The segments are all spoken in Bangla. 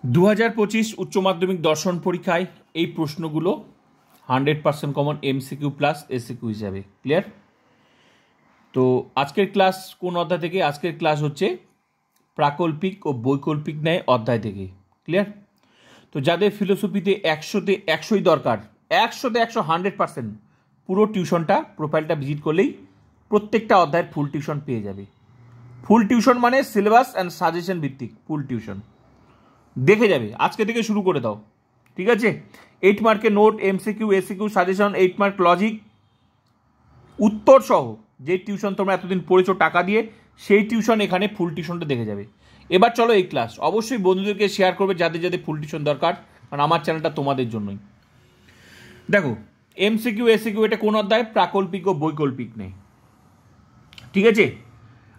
2025 উচ্চ মাধ্যমিক দর্শন পরীক্ষায় এই প্রশ্নগুলো 100% কমন এমসিকিউ প্লাস এসিকিউ হিসাবে ক্লিয়ার। তো আজকের ক্লাস কোন অধ্যায় থেকে? আজকের ক্লাস হচ্ছে প্রাকল্পিক ও বৈকল্পিক ন্যায় অধ্যায় থেকে ক্লিয়ার। তো যাদের ফিলোসফিতে 100তে 100ই দরকার, 100তে 100 100% পুরো টিউশনটা প্রোফাইলটা ভিজিট করলেই প্রত্যেকটা অধ্যায়ের ফুল টিউশন পেয়ে যাবে। ফুল টিউশন মানে সিলেবাস অ্যান্ড সাজেশন ভিত্তিক ফুল টিউশন দেখে যাবে। আজকে থেকে শুরু করে দাও, ঠিক আছে? 8 মার্কের note, MCQ, SCQ, suggestion, 8 mark logic, উত্তর সহ যে টিউশন তোমরা এতদিন পড়েছো টাকা দিয়ে, সেই টিউশন এখানে ফুল টিউশনটা দেখে যাবে। এবার চলো এই ক্লাস অবশ্যই বন্ধুদেরকে শেয়ার করবে যাদের যাদের ফুল টিউশন দরকার, কারণ আমার চ্যানেলটা তোমাদের জন্যই। দেখো এমসিকিউ এসিকিউ এটা কোন অধ্যায়? প্রাকল্পিক ও বৈকল্পিক নেই, ঠিক আছে?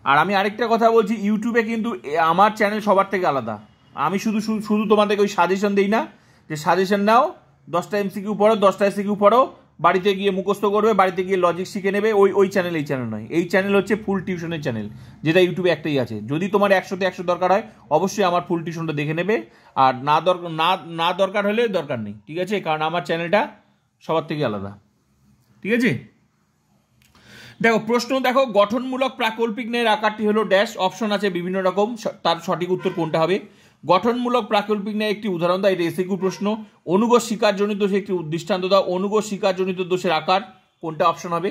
আর আমি আরেকটা কথা বলছি, ইউটিউবে কিন্তু আমার চ্যানেল সবার থেকে আলাদা। আমি শুধু তোমাদেরকে ওই সাজেশন দিই না যে সাজেশন নাও, 10টা এমসিকিউ পড়ো, 10টা এসিকিউ পড়ো, বাড়িতে গিয়ে মুখস্থ করবে, বাড়িতে গিয়ে লজিক শিখে নেবে। ওই চ্যানেল এই চ্যানেল নয়। এই চ্যানেল হচ্ছে ফুল টিউশনের চ্যানেল, যেটা ইউটিউবে একটাই আছে। যদি তোমার 100তে 100 দরকার হয় অবশ্যই আমার ফুল টিউশনটা দেখে নেবে, আর না দরকার হলে দরকার নেই, ঠিক আছে? কারণ আমার চ্যানেলটা সবার থেকে আলাদা, ঠিক আছে? দেখো প্রশ্ন দেখো, গঠনমূলক প্রাকল্পিক ন্যায়ের আকারটি হলো ড্যাশ। অপশন আছে বিভিন্ন রকম, তার সঠিক উত্তর কোনটা হবে? গঠনমূলক প্রাকল্পিক ন্যায় একটি উদাহরণ দাও, এটা এসিকিউ প্রশ্ন। অনুগত শিকারজনিত দোষে একটি দৃষ্টান্ত দাও। অনুগত শিকারজনিত দোষের আকার কোনটা অপশন হবে?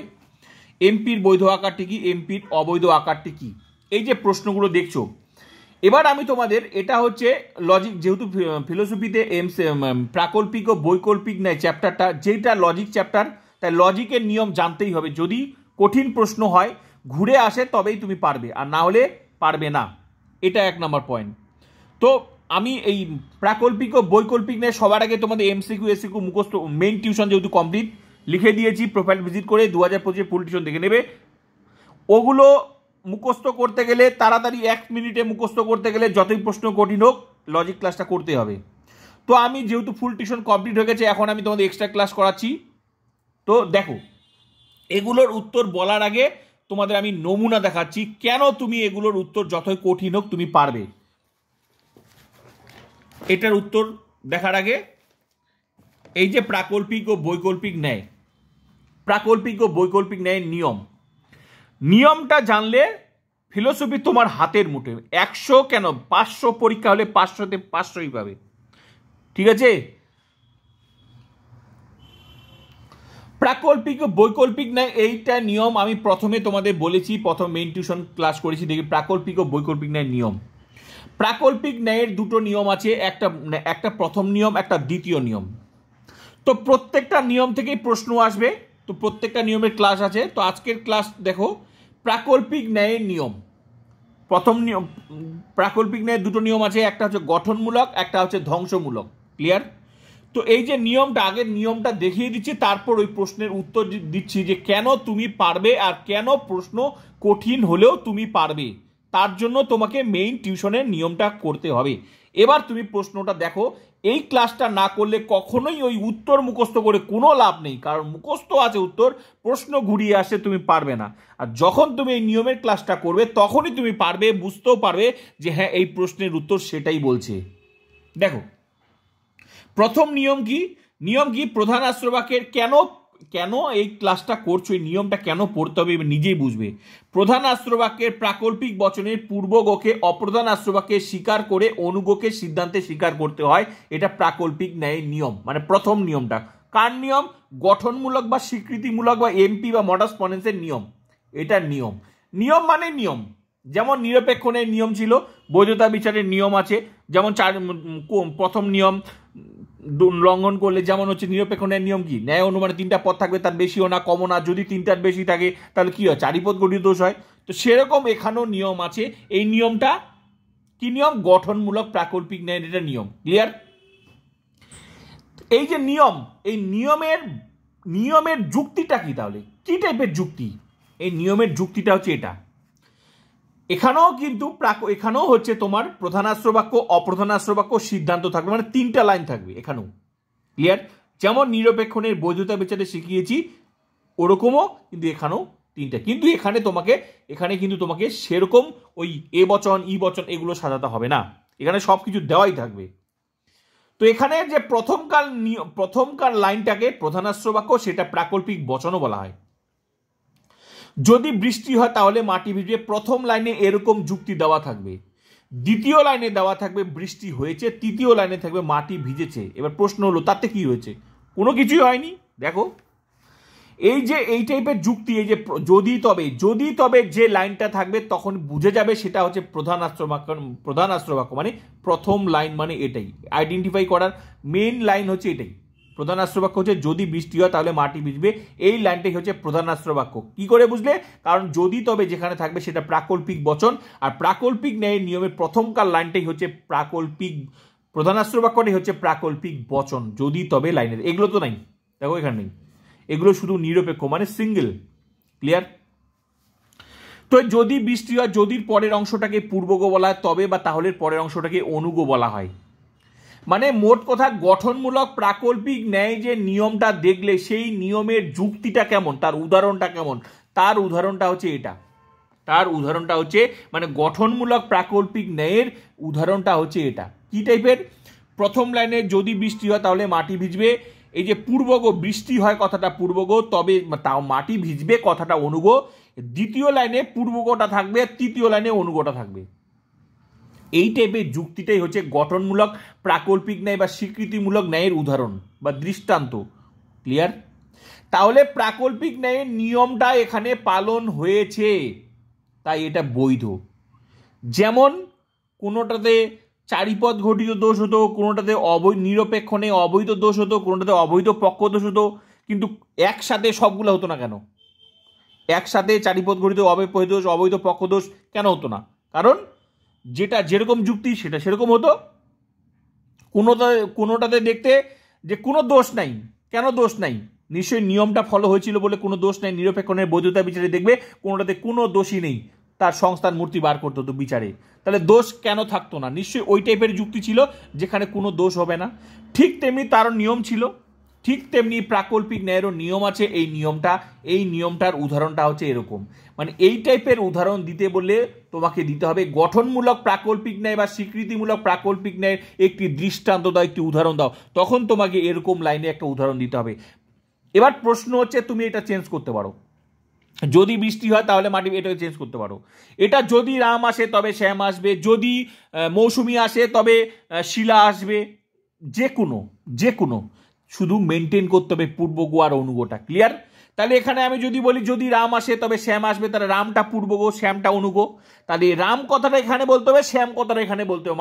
এমপির বৈধ আকারটি কি, এমপির অবৈধ আকারটি কি? এই যে প্রশ্নগুলো দেখছো, এবার আমি তোমাদের, এটা হচ্ছে লজিক, যেহেতু ফিলোসফিতে প্রাকল্পিক ও বৈকল্পিক ন্যায় চ্যাপ্টারটা যেটা লজিক চ্যাপ্টার, তাই লজিকের নিয়ম জানতেই হবে। যদি কঠিন প্রশ্ন হয় ঘুরে আসে তবেই তুমি পারবে, আর না হলে পারবে না। এটা 1 নম্বর পয়েন্ট। তো আমি এই প্রাকল্পিক ও বৈকল্পিক ন্যায় সবার আগে তোমাদের এমসিকিউ এসিকিউ মুখস্থ মেইন টিউশন যেহেতু কমপ্লিট লিখে দিয়েছি, প্রোফাইল ভিজিট করে 2025 ফুল টিউশন দেখে নেবে। ওগুলো মুখস্থ করতে গেলে তাড়াতাড়ি 1 মিনিটে মুখস্থ করতে গেলে যতই প্রশ্ন কঠিন হোক লজিক ক্লাসটা করতে হবে। তো আমি যেহেতু ফুল টিউশন কমপ্লিট হয়ে গেছে, এখন আমি তোমাদের এক্সট্রা ক্লাস করাচ্ছি। তো দেখো এগুলোর উত্তর বলার আগে তোমাদের আমি নমুনা দেখাচ্ছি কেন তুমি এগুলোর উত্তর যতই কঠিন হোক তুমি পারবে। এটার উত্তর দেখার আগে এই যে প্রাকল্পিক ও বৈকল্পিক ন্যায়, প্রাকল্পিক ও বৈকল্পিক ন্যায়ের নিয়মটা জানলে ফিলোসফি তোমার হাতের মুঠে। 100 কেন 500 পরীক্ষা হলে 500তে 500ই পাবে, ঠিক আছে? প্রাকল্পিক ও বৈকল্পিক ন্যায় এইটা নিয়ম আমি প্রথমে তোমাদের বলেছি, প্রথম মেইন টিউশন ক্লাস করেছি, দেখি প্রাকল্পিক ও বৈকল্পিক ন্যায়ের নিয়ম। প্রাকল্পিক ন্যায়ের দুটো নিয়ম আছে, একটা প্রথম নিয়ম, একটা দ্বিতীয় নিয়ম। তো প্রত্যেকটা নিয়ম থেকেই প্রশ্ন আসবে, তো প্রত্যেকটা নিয়মের ক্লাস আছে। তো আজকের ক্লাস দেখো প্রাকল্পিক ন্যায়ের নিয়ম। প্রথম নিয়ম, প্রাকল্পিক ন্যায়ের দুটো নিয়ম আছে, একটা হচ্ছে গঠনমূলক, একটা হচ্ছে ধ্বংসমূলক, ক্লিয়ার? তো এই যে নিয়মটা, আগের নিয়মটা দেখিয়ে দিচ্ছি, তারপর ওই প্রশ্নের উত্তর দিচ্ছি যে কেন তুমি পারবে আর কেন প্রশ্ন কঠিন হলেও তুমি পারবে। তার জন্য তোমাকে মেইন টিউশনের নিয়মটা করতে হবে। এবার তুমি প্রশ্নটা দেখো, এই ক্লাসটা না করলে কখনোই ওই উত্তর মুখস্থ করে কোনো লাভ নেই, কারণ মুখস্থ আছে উত্তর, প্রশ্ন ঘুরিয়ে আসে, তুমি পারবে না। আর যখন তুমি এই নিয়মের ক্লাসটা করবে তখনই তুমি পারবে, বুঝতেও পারবে যে হ্যাঁ এই প্রশ্নের উত্তর সেটাই বলছে। দেখো প্রথম নিয়ম কি প্রধান আশ্রবাক্যের কেন এই ক্লাসটা করছো, এই নিয়মটা কেন পড়তে হবে নিজেই বুঝবে। প্রধান আশ্রবাক্যের প্রাকল্পিক বচনের পূর্বগকে অপ্রধান আশ্রবাক্যে স্বীকার করে অনুগকে সিদ্ধান্তে স্বীকার করতে হয়, এটা প্রাকল্পিক ন্যায়ের নিয়ম। মানে প্রথম নিয়মটা কার নিয়ম? গঠনমূলক বা স্বীকৃতিমূলক বা এমপি বা মডাস পনেন্সের নিয়ম। এটার নিয়ম মানে নিয়ম। যেমন নিরপেক্ষ ন্যায়ের নিয়ম ছিল, বৈধতা বিচারের নিয়ম আছে। যেমন প্রথম নিয়ম লঙ্ঘন করলে যেমন হচ্ছে নিরপেক্ষ ন্যায়ের নিয়ম কি, ন্যায় অনুমানে 3টা পদ থাকবে, তার বেশিও না কমও না। যদি 3টার বেশি থাকে তাহলে কি হয়? 4ই পদ গঠিত দোষ হয়। তো সেরকম এখানেও নিয়ম আছে। এই নিয়মটা কি নিয়ম? গঠনমূলক প্রাকল্পিক ন্যায়ের এটা নিয়ম, ক্লিয়ার? এই যে নিয়ম, এই নিয়মের যুক্তিটা কি? তাহলে কি টাইপের যুক্তি? এই নিয়মের যুক্তিটা হচ্ছে এটা। এখানেও হচ্ছে তোমার প্রধানাশ্র বাক্য, অপ্রধানাশ্র বাক্য, সিদ্ধান্ত থাকবে, মানে 3টা লাইন থাকবে এখানেও, ক্লিয়ার? যেমন নিরপেক্ষণের বৈধতা বিচারে শিখিয়েছি ওরকমও কিন্তু এখানেও 3টা। কিন্তু এখানে কিন্তু তোমাকে সেরকম ওই এ বচন ই বচন এগুলো সাজাতে হবে না, এখানে সবকিছু দেওয়াই থাকবে, তো এখানে যে প্রথমকার লাইনটাকে প্রধানাশ্র বাক্য, সেটা প্রাকল্পিক বচনও বলা হয়। যদি বৃষ্টি হয় তাহলে মাটি ভিজবে, প্রথম লাইনে এরকম যুক্তি দেওয়া থাকবে, দ্বিতীয় লাইনে দেওয়া থাকবে বৃষ্টি হয়েছে, তৃতীয় লাইনে থাকবে মাটি ভিজেছে। এবার প্রশ্ন হলো তাতে কি হয়েছে? কোনো কিছুই হয়নি। দেখো এই যে এই টাইপের যুক্তি, এই যে যদি তবে যে লাইনটা থাকবে তখন বুঝে যাবে সেটা হচ্ছে প্রধানাশ্র বাক্য, মানে প্রথম লাইন, মানে এটাই আইডেন্টিফাই করার মেইন লাইন হচ্ছে এটাই। প্রধানাশ্র বাক্য হচ্ছে যদি বৃষ্টি হয় তাহলে মাটি ভিজবে, এই লাইনটাই হচ্ছে প্রধানাশ্র বাক্য। কি করে বুঝলে? কারণ যদি তবে যেখানে থাকবে সেটা প্রাকল্পিক বচন, আর প্রাকল্পিক ন্যায়ের নিয়মের প্রথমকার লাইনটাই হচ্ছে প্রধানাশ্র বাক্যটাই হচ্ছে প্রাকল্পিক বচন। যদি তবে লাইনের এগুলো তো নাই, দেখো এখানে নেই, এগুলো শুধু নিরপেক্ষ, মানে সিঙ্গেল। ক্লিয়ার? তো যদি বৃষ্টি হয়, যদির পরের অংশটাকে পূর্বগ বলা হয়, তবে বা তাহলে পরের অংশটাকে অনুগ বলা হয়। মানে মোট কথা গঠনমূলক প্রাকল্পিক ন্যায় যে নিয়মটা দেখলে সেই নিয়মের যুক্তিটা কেমন, তার উদাহরণটা কেমন, তার উদাহরণটা হচ্ছে এটা। মানে গঠনমূলক প্রাকল্পিক ন্যায়ের উদাহরণটা হচ্ছে এটা। কি টাইপের? প্রথম লাইনে যদি বৃষ্টি হয় তাহলে মাটি ভিজবে, এই যে পূর্বগ, বৃষ্টি হয় কথাটা পূর্বগ, তবে তাও মাটি ভিজবে কথাটা অনুগ। দ্বিতীয় লাইনে পূর্বগটা থাকবে, তৃতীয় লাইনে অনুগটা থাকবে। এই টাইপের যুক্তিটাই হচ্ছে গঠনমূলক প্রাকল্পিক ন্যায় বা স্বীকৃতিমূলক ন্যায়ের উদাহরণ বা দৃষ্টান্ত। ক্লিয়ার? তাহলে প্রাকল্পিক ন্যায়ের নিয়মটা এখানে পালন হয়েছে, তাই এটা বৈধ। যেমন কোনোটাতে চারিপদ ঘটিত দোষ হতো, কোনোটাতে নিরপেক্ষ নেই অবৈধ দোষ হতো, কোনোটাতে অবৈধ পক্ষ দোষ হতো, কিন্তু একসাথে সবগুলো হতো না কেন? একসাথে চারিপদ ঘটিত অবৈধ দোষ, অবৈধ পক্ষ দোষ কেন হতো না? কারণ যেটা যেরকম যুক্তি সেটা সেরকম হতো। কোনোটাতে দেখতে যে কোনো দোষ নাই, কেন দোষ নাই? নিশ্চয়ই নিয়মটা ফলো হয়েছিল বলে কোনো দোষ নাই, নিরপেক্ষণের বৈধতা বিচারে দেখবে কোনোটাতে কোনো দোষই নেই, তার সংস্থার মূর্তি বার করতে হতো বিচারে, তাহলে দোষ কেন থাকতো না? নিশ্চয়ই ওই টাইপের যুক্তি ছিল যেখানে কোনো দোষ হবে না। ঠিক তেমনি তারও নিয়ম ছিল, ঠিক তেমনি প্রাকল্পিক ন্যায়েরও নিয়ম আছে। এই নিয়মটার উদাহরণটা হচ্ছে এরকম। মানে এই টাইপের উদাহরণ দিতে বললে তোমাকে দিতে হবে গঠনমূলক প্রাকল্পিক ন্যায় বা স্বীকৃতিমূলক প্রাকল্পিক ন্যায়ের একটি দৃষ্টান্ত দাও, একটি উদাহরণ দাও, তখন তোমাকে এরকম লাইনে একটা উদাহরণ দিতে হবে। এবার প্রশ্ন হচ্ছে তুমি এটা চেঞ্জ করতে পারো, যদি বৃষ্টি হয় তাহলে মাটি, এটাকে চেঞ্জ করতে পারো। এটা যদি রাম আসে তবে শ্যাম আসবে, যদি মৌসুমী আসে তবে শিলা আসবে, যে কোনো শুধু মেনটেন করতে হবে পূর্বগ আর অনুগটা। ক্লিয়ার? তাহলে এখানে আমি যদি বলি যদি রাম আসে তবে শ্যাম আসবে, তাহলে রামটা পূর্বগ, শ্যামটা অনুগ। তাহলে রাম কথাটা এখানে বলতে হবে, শ্যাম কথাটা এখানে বলতে হবে,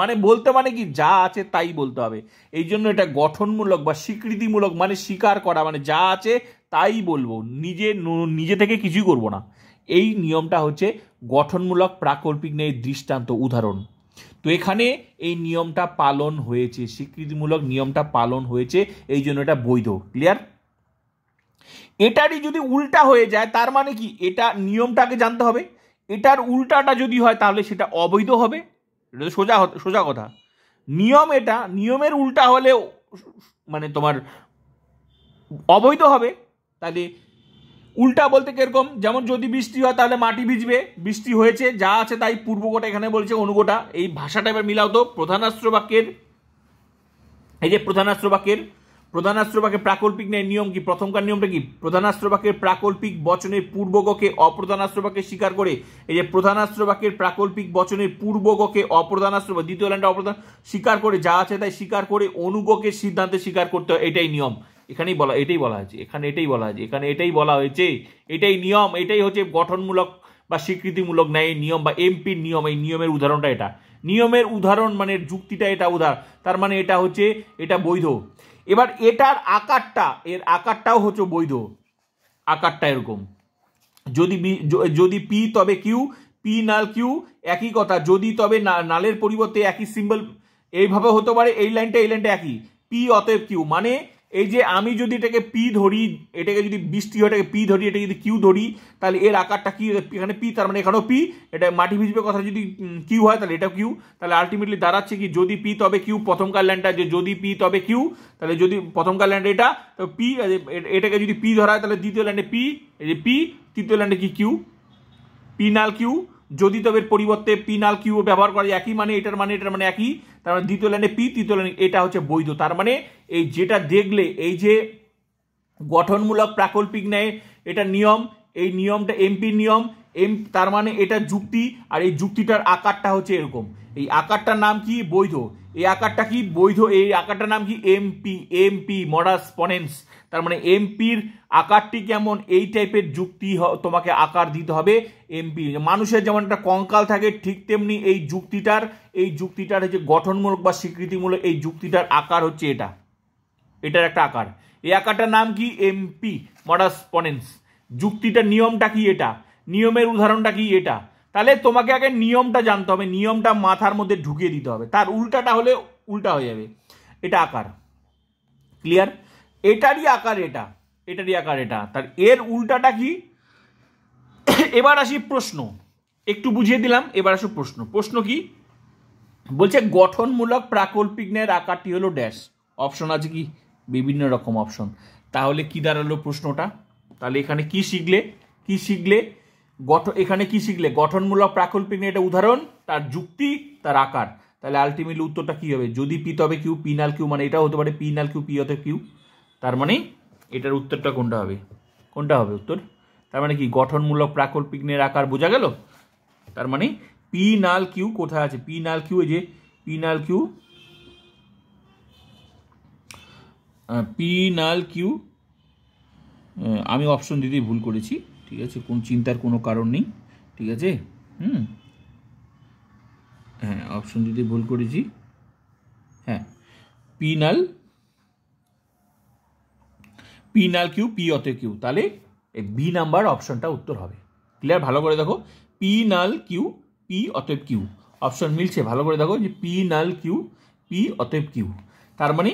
মানে কি যা আছে তাই বলতে হবে। এই জন্য এটা গঠনমূলক বা স্বীকৃতিমূলক, মানে স্বীকার করা, মানে যা আছে তাই বলবো, নিজে থেকে কিছুই করব না। এই নিয়মটা হচ্ছে গঠনমূলক প্রাকল্পিক ন্যায়ের দৃষ্টান্ত, উদাহরণ। তো এখানে এই নিয়মটা পালন হয়েছে, স্বীকৃতিমূলক নিয়মটা পালন হয়েছে, এই জন্য এটা বৈধ। ক্লিয়ার? এটারই যদি উল্টা হয়ে যায় তার মানে কি? এটা নিয়মটাকে জানতে হবে, এটার উল্টাটা যদি হয় তাহলে সেটা অবৈধ হবে। এটা সোজা কথা। নিয়মের উল্টা হলে মানে তোমার অবৈধ হবে। তাহলে উল্টা বলতে কিরকম? যেমন যদি বৃষ্টি হয় তাহলে মাটি ভিজবে, বৃষ্টি হয়েছে, যা আছে তাই পূর্বগটা এখানে বলছে অনুগটা। এই ভাষাটা এবার মিলাও তো। প্রধানাশ্র বাক্যের এই যে প্রধানাশ্র বাক্যের প্রাকল্পিক ন্যায় নিয়ম কি? প্রথমকার নিয়মটা কি? প্রধানাশ্র বাক্যের প্রাকল্পিক বচনের পূর্বগকে অপ্রধানাশ্র বাক্যে স্বীকার করে, এই যে প্রধানাশ্র বাক্যের প্রাকল্পিক বচনের পূর্বগকে অপ্রধানাশ্র, দ্বিতীয় লাইনটা অপ্রধান স্বীকার করে, যা আছে তাই স্বীকার করে অনুগকে সিদ্ধান্তে স্বীকার করতে হয়, এটাই নিয়ম। এটাই বলা হয়েছে, এটাই নিয়ম, এটাই হচ্ছে গঠনমূলক বা স্বীকৃতিমূলক ন্যায়ের নিয়ম বা এমপির নিয়ম। এই নিয়মের উদাহরণটা এটা, নিয়মের উদাহরণ মানে যুক্তিটা এটা তার মানে এটা হচ্ছে এটা বৈধ। এবার এটার আকারটাও হচ্ছে বৈধ। আকারটা এরকম, যদি পি তবে কিউ, পি নাল কিউ, একই কথা। যদি তবে নালের পরিবর্তে একই সিম্বল, এইভাবে হতে পারে। এই লাইনটা একই, পি অতএব কিউ। মানে এই যে আমি যদি এটাকে পি ধরি, এটাকে যদি বৃষ্টি হয় এটাকে পি ধরি, এটা যদি কিউ ধরি, তাহলে এর আকারটা কি? এখানে পি, তার মানে এখানেও পি। এটা মাটি ভিজবে কথা যদি কিউ হয় তাহলে এটাও কিউ। তাহলে আলটিমেটলি দাঁড়াচ্ছে কি? যদি পি তবে কিউ। প্রথমকার লাইনটা যে যদি পি তবে কিউ, তাহলে যদি প্রথমকার লাইনটা এটা তো পি, এটাকে যদি পি ধরা হয় তাহলে দ্বিতীয় লাইনে পি, এই যে পি, তৃতীয় লাইনে কি? কিউ। পি নাল কিউ, যদি তবের পরিবর্তে পি নাল কিউ ব্যবহার করা যায়, একই মানে এটার মানে একই, তার মানে দ্বিতীয় লাইনে পি, তৃতীয় লাইনে এটা হচ্ছে বৈধ। তার মানে এই যেটা দেখলে এই যে গঠনমূলক প্রাকল্পিক ন্যায় এটা নিয়ম, এই নিয়মটা এমপির নিয়ম, তার মানে এটা যুক্তি, আর এই যুক্তিটার আকারটা হচ্ছে এরকম, এই আকারটার নাম কি বৈধ, এই আকারটা কি বৈধ, এই আকারটার নাম কি এমপি, এমপি মডাস পনেন্স। তার মানে এমপির আকারটি কেমন, এই টাইপের যুক্তি তোমাকে আকার দিতে হবে এমপি। মানুষের যেমন একটা কঙ্কাল থাকে ঠিক তেমনি এই যুক্তিটার হচ্ছে গঠনমূলক বা স্বীকৃতিমূলক এই যুক্তিটার আকার হচ্ছে এটা, এটার একটা আকার। এই আকারটার নাম কি এমপি মডাস পনেন্স। যুক্তিটার নিয়মটা কি, এটা নিয়মের উদাহরণটা কি এটা। তাহলে তোমাকে আগে নিয়মটা জানতে হবে, নিয়মটা মাথার মধ্যে ঢুকিয়ে দিতে হবে, তার উল্টাটা হলে উল্টা হয়ে যাবে। এটা আকার, ক্লিয়ার? এটারই আকার এটা, এটারই আকার এটা, তার এর উল্টাটা কি। এবার আসি প্রশ্ন, একটু বুঝিয়ে দিলাম, এবার আসো প্রশ্ন। প্রশ্ন কি বলছে, গঠনমূলক প্রাকল্পিক ন্যায়ের আকারটি হলো ড্যাশ। অপশন আছে কি বিভিন্ন রকম অপশন। তাহলে কি দাঁড়ালো প্রশ্নটা, তাহলে এখানে কি শিখলে, এখানে কি শিখলে, গঠনমূলক প্রাকল্পিক ন্যায় এটা উদাহরণ, তার যুক্তি, তার আকার। তাহলে আলটিমেটলি উত্তরটা কি হবে, যদি পি তবে কিউ, পি নাল কিউ, মানে এটাও হতে পারে পি নাল কিউ, পি হতে কিউ। তার মানে এটার উত্তরটা কোনটা হবে, কোনটা হবে উত্তর? তার মানে কি গঠনমূলক প্রাকল্পিক ন্যায়ের আকার বোঝা গেল। তার মানে পি নাল কিউ কোথায় আছে, পি নাল কিউ, এই যে পি নাল কিউ, পি নাল কিউ, আমি অপশন দিতেই ভুল করেছি, ঠিক আছে, কোন চিন্তার কোনো কারণ নেই, ঠিক আছে। হ্যাঁ অপশন দিতে ভুল করেছি, হ্যাঁ পি নাল কিউ, পি অতএব কিউ। তাহলে এই বি নাম্বার অপশনটা উত্তর হবে। ক্লিয়ার? ভালো করে দেখো, পি নাল কিউ, পি অতএব কিউ, অপশন মিলছে, ভালো করে দেখো যে পি নাল কিউ, পি অতএব কিউ। তার মানে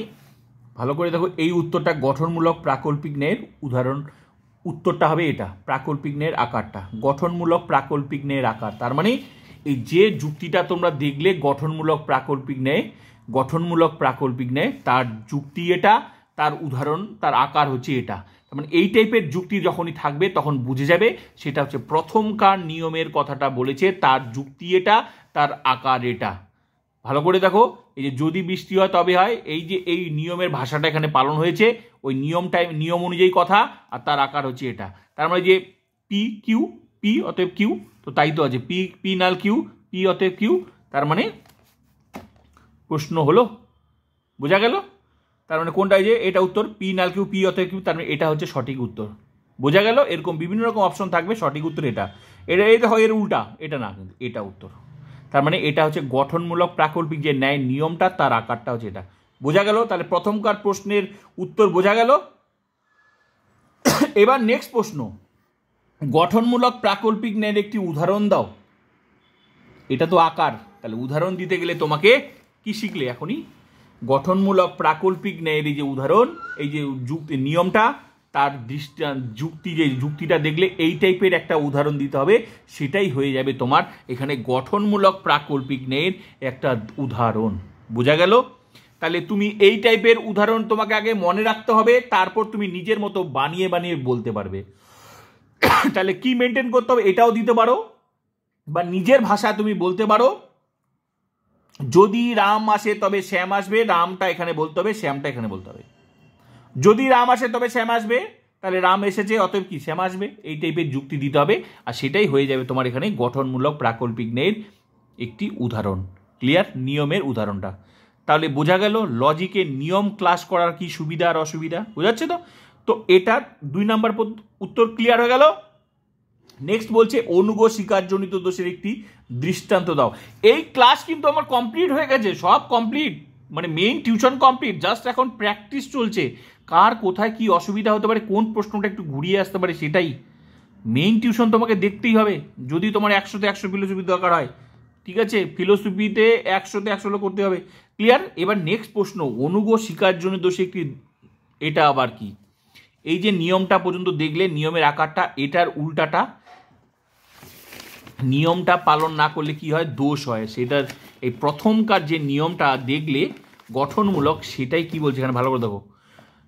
ভালো করে দেখো, এই উত্তরটা গঠনমূলক প্রাকল্পিক ন্যায়ের উদাহরণ, উত্তরটা হবে এটা, প্রাকল্পিক ন্যায়ের আকারটা, গঠনমূলক প্রাকল্পিক ন্যায়ের আকার। তার মানে এই যে যুক্তিটা তোমরা দেখলে গঠনমূলক প্রাকল্পিক ন্যায়, তার যুক্তি এটা, তার উদাহরণ, তার আকার হচ্ছে এটা। তার মানে এই টাইপের যুক্তি যখনই থাকবে তখন বুঝে যাবে সেটা হচ্ছে প্রথমকার নিয়মের কথাটা বলেছে, তার যুক্তি এটা, তার আকার এটা। ভালো করে দেখো, এই যে যদি বৃষ্টি হয় তবে হয়, এই যে এই নিয়মের ভাষাটা এখানে পালন হয়েছে, ওই নিয়ম অনুযায়ী কথা, আর তার আকার হচ্ছে এটা। তার মানে যে পি কিউ, পি অতএব কিউ, তো তাই তো আছে পি নাল কিউ, পি অতএব কিউ। তার মানে প্রশ্ন হলো, বোঝা গেল? তার মানে কোনটা, যে এটা উত্তর, পি নাল কিউ, পি অতএব কিউ, তার মানে এটা হচ্ছে সঠিক উত্তর। বোঝা গেল? এরকম বিভিন্ন রকম অপশন থাকবে, সঠিক উত্তর এটা, এটা হয় এর উল্টা, এটা না, কিন্তু এটা উত্তর। তার মানে এটা হচ্ছে গঠনমূলক প্রাকল্পিক যে ন্যায় নিয়মটা, তার আকারটা হচ্ছে এটা। বোঝা গেল? তাহলে প্রথমকার প্রশ্নের উত্তর বোঝা গেল। এবার নেক্সট প্রশ্ন, গঠনমূলক প্রাকল্পিক ন্যায়ের একটি উদাহরণ দাও। এটা তো আকার, তাহলে উদাহরণ দিতে গেলে তোমাকে কি শিখলে এখনই, গঠনমূলক প্রাকল্পিক ন্যায়ের এই যে উদাহরণ, এই যে যুক্তি নিয়মটা, তার যুক্তি, যে যুক্তিটা দেখলে এই টাইপের একটা উদাহরণ দিতে হবে, সেটাই হয়ে যাবে তোমার এখানে গঠনমূলক প্রাকল্পিক ন্যায়ের একটা উদাহরণ। বোঝা গেল? তাহলে তুমি এই টাইপের উদাহরণ তোমাকে আগে মনে রাখতে হবে, তারপর তুমি নিজের মতো বানিয়ে বানিয়ে বলতে পারবে। তাহলে কি মেনটেন করতে হবে, এটাও দিতে পারো, বা নিজের ভাষা তুমি বলতে পারো, যদি রাম আসে তবে শ্যাম আসবে, রামটা এখানে বলতে হবে, শ্যামটা এখানে বলতে হবে। যদি রাম আসে তবে শ্যাম আসবে, তাহলে রাম এসেছে অতএব কি শ্যাম আসবে, এই টাইপের যুক্তি দিতে হবে, আর সেটাই হয়ে যাবে তোমার এখানে গঠনমূলক প্রাকল্পিক ন্যায়ের একটি উদাহরণ। ক্লিয়ার? নিয়মের উদাহরণটা। তাহলে বোঝা গেল লজিকে নিয়ম ক্লাস করার কি সুবিধা আর অসুবিধা, বোঝাচ্ছে তো? তো এটার 2 নম্বর উত্তর ক্লিয়ার হয়ে গেল। নেক্সট বলছে অনুগ স্বীকারজনিত দোষের একটি দৃষ্টান্ত দাও। এই ক্লাস কিন্তু আমার কমপ্লিট হয়ে গেছে, সব কমপ্লিট, মানে মেইন টিউশন কমপ্লিট, জাস্ট এখন প্র্যাকটিস চলছে, কার কোথায় কি অসুবিধা হতে পারে, কোন প্রশ্নটা একটু ঘুরিয়ে আসতে পারে, সেটাই মেইন টিউশন তোমাকে দেখতেই হবে। যদি তোমার 100তে 100 ফিলোসফি দরকার হয়, ঠিক আছে, ফিলোসফিতে 100তে 100 করতে হবে। ক্লিয়ার? এবার নেক্সট প্রশ্ন, অনুগ স্বীকারজনিত দোষে একটি, এটা আবার কি? এই যে নিয়মটা পর্যন্ত দেখলে, নিয়মের আকারটা, এটার উল্টাটা, নিয়মটা পালন না করলে কি হয়, দোষ হয়। সেটার এই প্রথমকার যে নিয়মটা দেখলে গঠনমূলক, সেটাই কি বলছে এখানে, ভালো করে দেখো,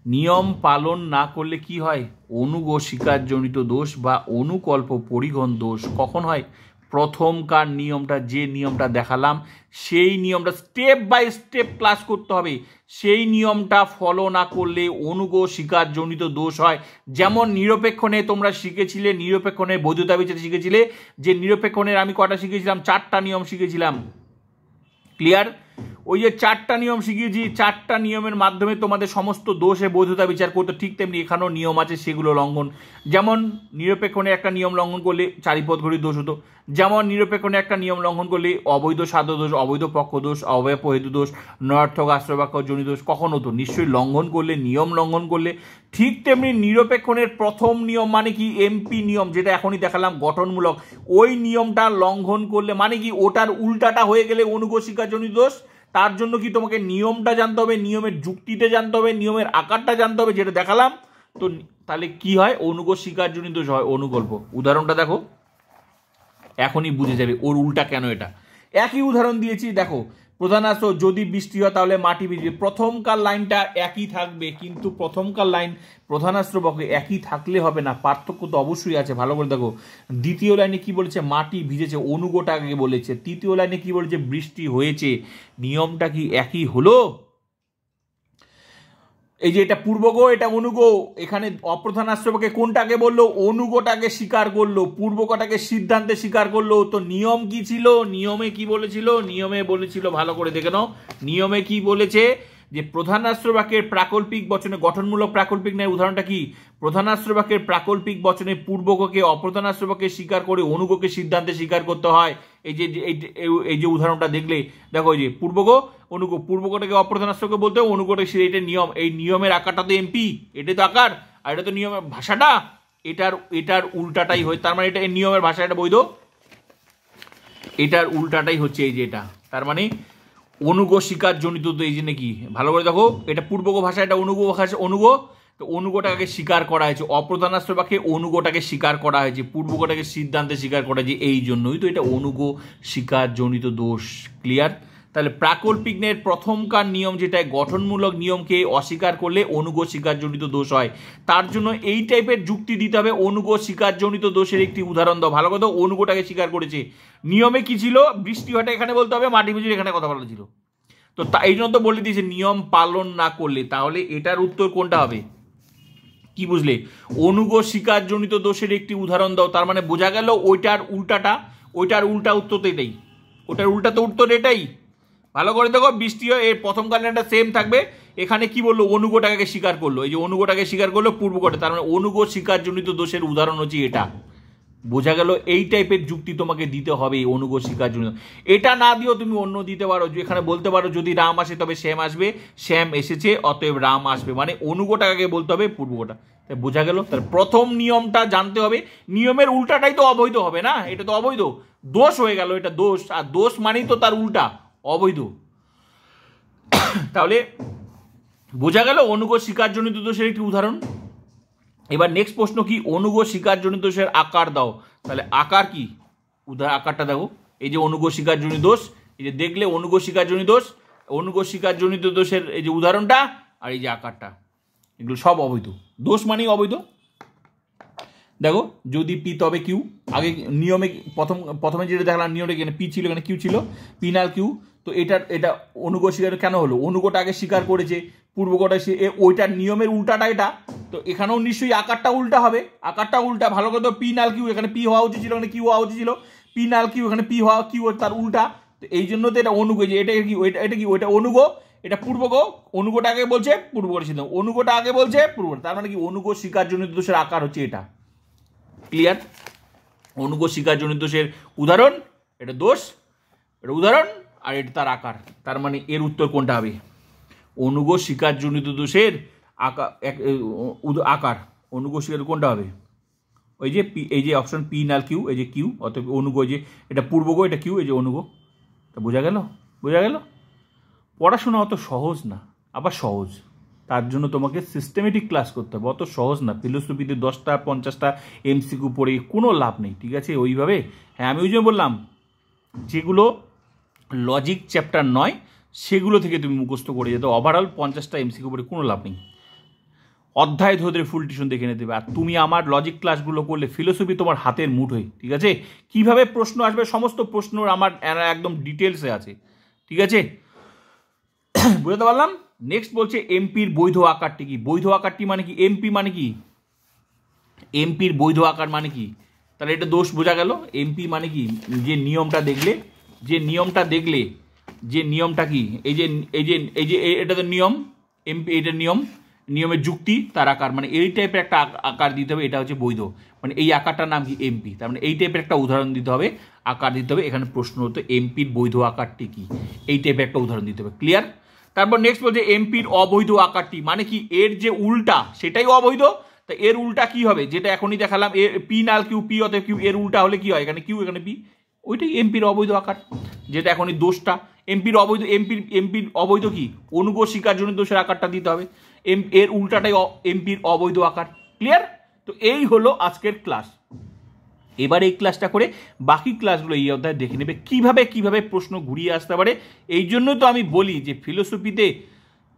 নিয়ম পালন না করলে কি হয়, অনুগ স্বীকারজনিত দোষ বা অনুকল্প পরিগণ দোষ কখন হয়, প্রথমকার নিয়মটা, যে নিয়মটা দেখালাম সেই নিয়মটা স্টেপ বাই স্টেপ ক্লাস করতে হবে। সেই নিয়মটা ফলো না করলে অনুগ স্বীকারজনিত দোষ হয়। যেমন নিরপেক্ষণে তোমরা শিখেছিলে, নিরপেক্ষণের বৈধতা বিচারে শিখেছিলে, যে নিরপেক্ষণের আমি কটা শিখেছিলাম, 4টা নিয়ম শিখেছিলাম। ক্লিয়ার? ওই যে 4টা নিয়ম শিখিয়েছি, 4টা নিয়মের মাধ্যমে তোমাদের সমস্ত দোষে বৈধতা বিচার করতে, ঠিক তেমনি এখানেও নিয়ম আছে, সেগুলো লঙ্ঘন। যেমন নিরপেক্ষণে একটা নিয়ম লঙ্ঘন করলে চারিপদ ঘড়ির দোষ হতো, যেমন নিরপেক্ষণে একটা নিয়ম লঙ্ঘন করলে অবৈধ সাধ্য দোষ, অবৈধ পক্ষ দোষ, অব্যয় হেতু দোষ, নয়ার্থক আশ্রয় বাক্য জনিত দোষ কখন হতো? নিশ্চয়ই লঙ্ঘন করলে, নিয়ম লঙ্ঘন করলে। ঠিক তেমনি নিরপেক্ষণের প্রথম নিয়ম মানে কি? এমপি নিয়ম, যেটা এখনই দেখালাম গঠনমূলক, ওই নিয়মটা লঙ্ঘন করলে মানে কি? ওটার উল্টাটা হয়ে গেলে অনুগ স্বীকারজনিত দোষ। তার জন্য কি তোমাকে নিয়মটা জানতে হবে, নিয়মের যুক্তিটা জানতে হবে, নিয়মের আকারটা জানতে হবে, যেটা দেখালাম। তো তাহলে কি হয়? অনুগ স্বীকারজনিত দোষ হয়। অনুগল্প উদাহরণটা দেখো, এখনই বুঝে যাবে ওর উল্টা কেন। এটা একই উদাহরণ দিয়েছি, দেখো। প্রধানাস্ত্র, যদি বৃষ্টি হয় তাহলে মাটি ভিজবে। প্রথমকার লাইনটা একই থাকবে, কিন্তু প্রথমকার লাইন প্রধানাস্ত্র পক্ষে একই থাকলে হবে না, পার্থক্য তো অবশ্যই আছে। ভালো করে দেখো, দ্বিতীয় লাইনে কি বলেছে? মাটি ভিজেছে, অনুগটাকে বলেছে। তৃতীয় লাইনে কি বলেছে? বৃষ্টি হয়েছে। নিয়মটা কি একই হলো? এই যে এটা পূর্বগ, এটা অনুগ। এখানে অপ্রধান আশ্রয়কে কোনটাকে বললো? অনুগটাকে স্বীকার করলো, পূর্বকটাকে সিদ্ধান্তে স্বীকার করলো। তো নিয়ম কি ছিল? নিয়মে কি বলেছিল? নিয়মে বলেছিল, ভালো করে দেখে নাও, নিয়মে কি বলেছে? যে প্রধানাস্ত্র বাক্যের প্রাকল্পিক বচনে, গঠনমূলক প্রাকল্পিক নেয়। উদাহরণটা কি? প্রধানাস্ত্র বাক্যের প্রাকল্পিক বচনে পূর্বককে অপ্রধানাস্ত্র বাক্যে স্বীকার করে অনুগকে সিদ্ধান্তে স্বীকার করতে হয়। এই যে উদাহরণটা দেখলে, দেখো, এই যে পূর্বক অনুগ, পূর্বকটাকে অপ্রধানাস্ত্রকে বলতে হবে, অনুগটাকে, এটা নিয়ম। এই নিয়মের আকারটা তো এমপি, এটাই তো আকার, আর এটা তো নিয়মের ভাষাটা, এটার উল্টাটাই হয়। তার মানে এটা নিয়মের ভাষা, এটা বৈধ, এটার উল্টাটাই হচ্ছে এই যে এটা। তার মানে অনুগ স্বীকারজনিত, তো এই যে নাকি, ভালো করে দেখো, এটা পূর্বক ভাষা, এটা অনুগ ভাষা, অনুগ। তো অনুগটাকে স্বীকার করা হয়েছে, অপ্রধানাস্ত্র বাক্যে অনুগটাকে স্বীকার করা হয়েছে, পূর্বকটাকে সিদ্ধান্তে স্বীকার করা হয়েছে, এই জন্যই তো এটা অনুগ স্বীকারজনিত দোষ। ক্লিয়ার? তাহলে প্রাকল্পিক ন্যায়ের প্রথমকার নিয়ম, যেটা গঠনমূলক নিয়মকে অস্বীকার করলে অনুগ স্বীকারজনিত দোষ হয়। তার জন্য এই টাইপের যুক্তি দিতে হবে, অনুগ স্বীকারজনিত দোষের একটি উদাহরণ দাও। ভালো কথা, অনুগটাকে স্বীকার করেছে। নিয়মে কি ছিল? বৃষ্টি হটা এখানে বলতে হবে, মাটি ভিজে এখানে কথা বলা ছিল। তো এই জন্য তো বলে দিয়েছে নিয়ম পালন না করলে। তাহলে এটার উত্তর কোনটা হবে? কি বুঝলে? অনুগ স্বীকারজনিত দোষের একটি উদাহরণ দাও। তার মানে বোঝা গেল ওইটার উল্টাটা, ওইটার উল্টা উত্তর তো এটাই, ওটার উল্টা তো উত্তর এটাই। ভালো করে দেখো, বৃষ্টি হয়, এর প্রথম কারণটা সেম থাকবে। এখানে কি বললো? অনুগটাকে স্বীকার করলো, এই যে অনুগটাকে স্বীকার করলো পূর্বকটে, তার মানে অনুগ স্বীকারজনিত দোষের উদাহরণ হচ্ছে এটা। বোঝা গেল? এই টাইপের যুক্তি তোমাকে দিতে হবে অনুগ স্বীকারজনিত। এটা না দিয়েও তুমি অন্য দিতে পারো, এখানে বলতে পারো যদি রাম আসে তবে শ্যাম আসবে, শ্যাম এসেছে অতএব রাম আসবে, মানে অনুগটাকে বলতে হবে পূর্বকটা। তাই বোঝা গেল? তার প্রথম নিয়মটা জানতে হবে, নিয়মের উল্টাটাই তো অবৈধ হবে না, এটা তো অবৈধ, দোষ হয়ে গেল, এটা দোষ, আর দোষ মানেই তো তার উল্টা অবৈধ। তাহলে বোঝা গেল অনুগ স্বীকারজনিত দোষের একটি উদাহরণ। এবার নেক্সট প্রশ্ন কি? অনুগ স্বীকারজনিত দোষের আকার দাও। তাহলে আকার কি? আকারটা দেখো, এই যে অনুগ স্বীকারজনিত দোষ, এই যে দেখলে অনুগ স্বীকারজনিত দোষ, অনুগ স্বীকারজনিত দোষের এই যে উদাহরণটা, আর এই যে আকারটা, এগুলো সব অবৈধ। দোষ মানেই অবৈধ। দেখো, যদি পি তবে কিউ, আগে নিয়মে প্রথমে যেটা দেখলাম, নিয়মটা এখানে পি ছিল, এখানে কিউ ছিল, পিনাল কিউ। তো এটা অনুগ স্বীকার কেন হলো? অনুগটা আগে স্বীকার করেছে, পূর্বকটা ওইটার নিয়মের উল্টাটা এটা। তো এখানেও নিশ্চয়ই আকারটা উল্টা হবে, আকারটা উল্টা। ভালো করে তো, পি নাল কিউ, এখানে পি হওয়া উচিত ছিল, এখানে কিউ হওয়া উচিত ছিল, পি নাল কিউ, এখানে পি হওয়া, কিউ তার উল্টা। তো এই জন্য তো এটা অনুগ, যে এটা কি, এটা কি, ওইটা অনুগ, এটা পূর্বক। অনুগটা আগে বলছে, পূর্বকটা সিদ্ধান্ত, অনুগটা আগে বলছে, পূর্বকটা। তার মানে কি? অনুগ স্বীকারজনিত দোষের আকার হচ্ছে এটা। ক্লিয়ার? অনুগ স্বীকারজনিত দোষের উদাহরণ, এটা দোষ, এটা উদাহরণ, আর এটা তার আকার। তার মানে এর উত্তর কোনটা হবে? অনুগ স্বীকারজনিত দোষের আকার, অনুগ স্বীকার কোনটা হবে? ওই যে এই যে অপশন পি নাল কিউ, এই যে কিউ, অতএব অনুগ, যে এটা পূর্বগ, এটা কিউ, এই যে অনুগ। তা বোঝা গেল? বোঝা গেল? পড়াশোনা অত সহজ না, আবার সহজ। তার জন্য তোমাকে সিস্টেমেটিক ক্লাস করতে হবে, অত সহজ না। ফিলোসফিতে 10টা 50টা এমসিকিউ পড়ে কোনো লাভ নেই, ঠিক আছে? ওইভাবে, হ্যাঁ, আমি ওই জন্য বললাম যেগুলো লজিক চ্যাপ্টার নয় সেগুলো থেকে তুমি মুখস্থ করে যেতে, ওভারঅল 50টা এমসিকিউ পড়ে কোনো লাভ নেই। অধ্যায় ধরে ধরে ফুল টিউশন দেখে নিতে হবে। আর তুমি আমার লজিক ক্লাসগুলো করলে ফিলোসফি তোমার হাতের মুঠোয়, ঠিক আছে? কিভাবে প্রশ্ন আসবে সমস্ত প্রশ্ন আমার একদম ডিটেলসে আছে, ঠিক আছে? বুঝতে পারলাম। নেক্সট বলছে এমপির বৈধ আকারটি কি? বৈধ আকারটি মানে কি? এমপি মানে কি? এমপির বৈধ আকার মানে কি? তাহলে এটা দোষ বোঝা গেল। এমপি মানে কি? যে নিয়মটা দেখলে, যে নিয়মটা কি, এটা তো নিয়ম, এমপি এটা নিয়মের যুক্তি তার আকার, মানে এই টাইপের একটা আকার দিতে হবে, এটা হচ্ছে বৈধ। মানে এই আকারটার নাম কি? এমপি। তার মানে এই টাইপের একটা উদাহরণ দিতে হবে, আকার দিতে হবে। এখানে প্রশ্ন হতো এমপির বৈধ আকারটি কি, এই টাইপের একটা উদাহরণ দিতে হবে। ক্লিয়ার? তারপর নেক্সট বলছে এমপির অবৈধ আকারটি মানে কি? এর যে উল্টা সেটাই অবৈধ। তা এর উল্টা কি হবে? যেটা এখনই দেখালাম, পি নাল কিউ, পি অতএব কিউ, এর উল্টা হলে কি হয়? এখানে কিউ, এখানে পি, ওইটাই এমপির অবৈধ আকার। যেটা এখনই দোষটা এমপির অবৈধ, এমপির অবৈধ কি? অনুগ স্বীকারজনিত দোষের আকারটা দিতে হবে। এর উল্টাটাই এমপির অবৈধ আকার। ক্লিয়ার? তো এই হলো আজকের ক্লাস। এবার এই ক্লাসটা করে বাকি ক্লাসগুলো এই অধ্যায় দেখে নেবে কিভাবে কিভাবে প্রশ্ন ঘুরিয়ে আসতে পারে। এই জন্য তো আমি বলি যে ফিলোসফিতে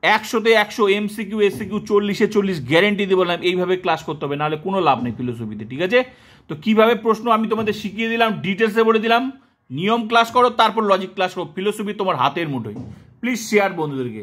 100-তে 100 এমসিকিউ এসিকিউ 40-এ 40 গ্যারেন্টি দিয়ে বললাম এইভাবে ক্লাস করতে হবে, নাহলে কোনো লাভ নেই ফিলোসফিতে, ঠিক আছে? তো কিভাবে প্রশ্ন আমি তোমাদের শিখিয়ে দিলাম, ডিটেলসে বলে দিলাম। নিয়ম ক্লাস করো, তারপর লজিক ক্লাস করো। ফিলোসফি তোমার হাতের মুঠোয়। প্লিজ শেয়ার বন্ধুদেরকে।